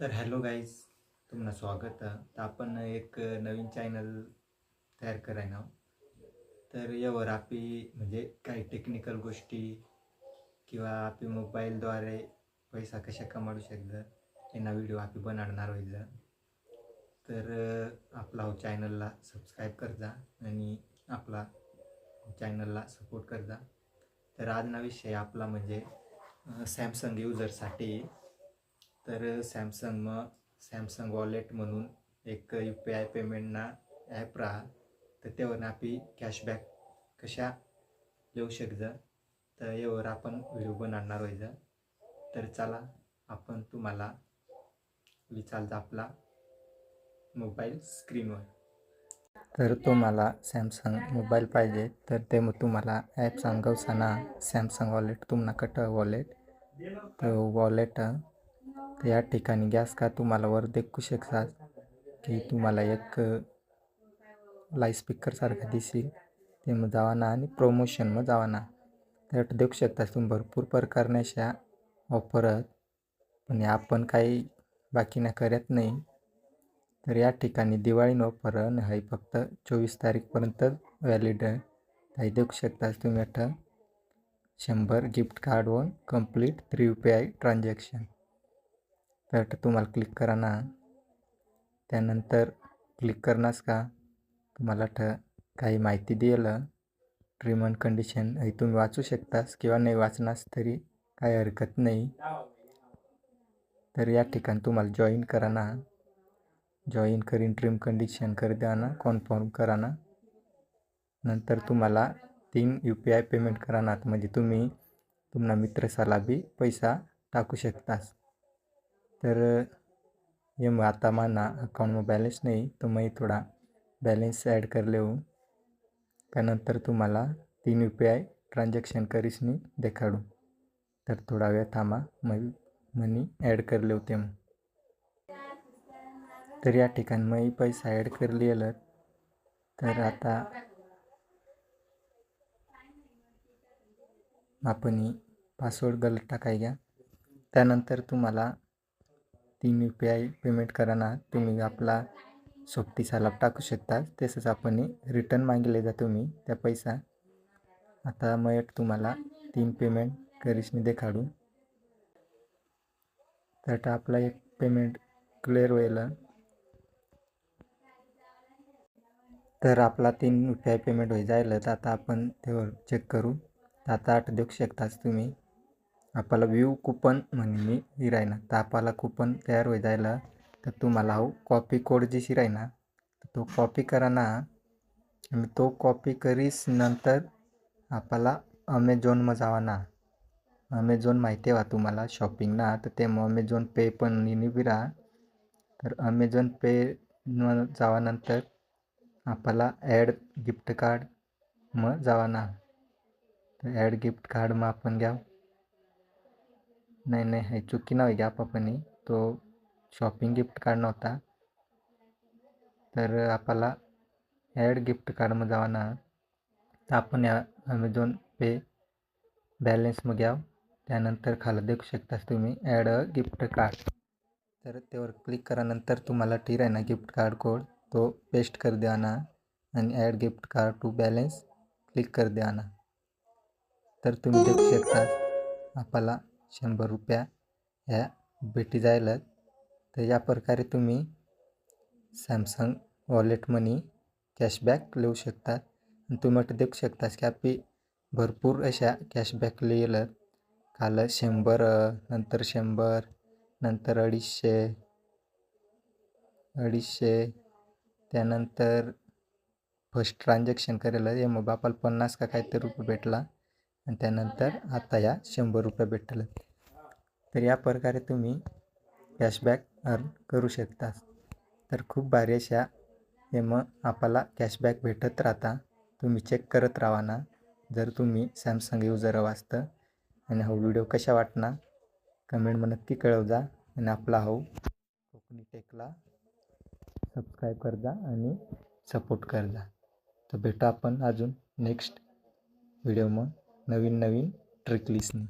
तर hello guys, तुम्हाला स्वागत आहे. तर आपण एक नवीन चॅनल तयार करायला आहोत. तर यावर आपली म्हणजे काही टेक्निकल गोष्टी किंवा आपली मोबाईलद्वारे पैसा कशा कमावू शकतात यांना व्हिडिओ आपली बनवणार होईल. तर आपला हो चॅनलला सबस्क्राईब करजा आणि आपला चॅनलला सपोर्ट करजा. तर आजचा विषय आपला म्हणजे सॅमसंग युजरसाठी. तर सॅमसंग वॉलेट म्हणून एक UPI पेमेंटना ॲप राहा. तर त्यावर आपली कॅशबॅक कशा येऊ शकतं तर यावर आपण व्हिडिओ बनवणार व्हायचं. तर चला आपण तुम्हाला विचारता आपला मोबाईल स्क्रीनवर. तर तुम्हाला सॅमसंग मोबाईल पाहिजे तर ते मग तुम्हाला ॲप सांगवसाना सॅमसंग वॉलेट तुम्हाला कट वॉलेट तर वॉलेट तर या ठिकाणी गॅस का तुम्हाला वर देखू शकतात की तुम्हाला एक लाईस्पीकरसारखं दिसेल ते मग जावाना आणि प्रमोशन मग जावाना त्यात देखू शकता. तुम्ही भरपूर प्रकारच्या ऑफर आहेत पण आपण काही बाकी ना करत नाही. तर या ठिकाणी दिवाळी ऑफर आहे फक्त 24 तारीखपर्यंत व्हॅलिड आहे. ते देखू शकता तुम्ही आता 100 गिफ्ट कार्डवर कंप्लीट 3 UPI ट्रान्झॅक्शन. तर तुम्हाला क्लिक करा ना. त्यानंतर क्लिक करण्यास का तुम्हाला काही माहिती देईल टर्म अँड कंडिशन हे तुम्ही वाचू शकतास किंवा नाही वाचनास तरी काही हरकत नाही. तर या ठिकाणी तुम्हाला जॉईन करा ना. जॉईन करीन टर्म कंडिशन कर द्या ना, कन्फर्म करा ना. नंतर तुम्हाला 3 UPI पेमेंट करा ना म्हणजे तुम्ही तुमना मित्रसाला बी पैसा टाकू शकतास. तर ये मग आता माना अकाउंट में बॅलेन्स नाही तो मैं थोडा बॅलेन्स ॲड कर लेऊ. त्यानंतर तुम्हाला 3 UPI ट्रान्झॅक्शन करीसनी देखाडू. तर थोडा वेळ थांबा मनी ॲड कर लेवते मग. तर या ठिकाणी मी पैसा ॲड कर लिहिलं. तर आता आपण पासवर्ड गलत टाकाय घ्या. त्यानंतर तुम्हाला 3 UPI पेमेंट कराना तुम्ही आपला सोबतीसाला टाकू शकता. तसंच आपण रिटर्न मागितले जा तुम्ही त्या पैसा. आता मग तुम्हाला 3 पेमेंट करीसनी देखाडू. तर आपला एक पेमेंट क्लिअर होईल. तर आपला 3 UPI पेमेंट होई जाईल. तर आता आपण त्यावर चेक करू. आता 8 देऊ शकताच तुम्ही. आपल्याला व्ह्यू कूपन म्हणून ही राहीना तर आपल्याला कूपन तयार होई जायला. तर तुम्हाला हो कॉपी कोड जी राहीना तो कॉपी करा ना. आणि तो कॉपी करीस नंतर आपल्याला अमेझॉनमा जावा ना. अमेझॉन माहिती आहे तुम्हाला शॉपिंग ना. तर ते अमेझॉन पे पण बी राहा. तर अमेझॉन पे जावा नंतर आपल्याला ॲड गिफ्ट कार्ड मग जावा ना. तर ॲड गिफ्ट कार्ड मग आपण घ्या. नाही हे चुकी नाही घ्या आपण तो शॉपिंग गिफ्ट कार्ड नव्हता. तर आपल्याला ॲड गिफ्ट कार्ड मग जावा ना. तर आपण या अमेझॉन पे बॅलेन्स मग घ्या. त्यानंतर खाली देखू शकतास तुम्ही ॲड गिफ्ट कार्ड. तर त्यावर क्लिक करा. नंतर तुम्हाला टी आहे ना गिफ्ट कार्ड कोड तो पेस्ट कर द्या ना आणि add gift card to balance click कर द्या ना. तर तुम्ही देखू शकता आपल्याला 100 रुपया ह्या भेटी जायला. तर या प्रकारे तुम्ही सॅमसंग वॉलेट मनी कॅशबॅक लिहू शकता. आणि तुम्ही देखू शकता की आपली भरपूर अशा कॅशबॅक लिहिलं. काल 100 नंतर 100 नंतर 250 त्यानंतर फर्स्ट ट्रान्झॅक्शन करेलं हे मग आपल्याला 50 का काहीतरी रुपये भेटला. आणि त्यानंतर आता या 100 रुपये भेटलं. तर या प्रकारे तुम्ही कॅशबॅक अर्न करू शकता. तर खूप भारी अशा हे मग आपल्याला कॅशबॅक भेटत राहता. तुम्ही चेक करत राहा ना. जर तुम्ही सॅमसंग युजर वाचतं आणि हा व्हिडिओ कशा वाटणार कमेंटमध्ये नक्की कळव जा. आणि आपला हो कोकणी टेकला सबस्क्राईब कर जा आणि सपोर्ट कर जा. तर भेटू आपण अजून नेक्स्ट व्हिडिओ मग नवीन ट्रिक लिस्टनी.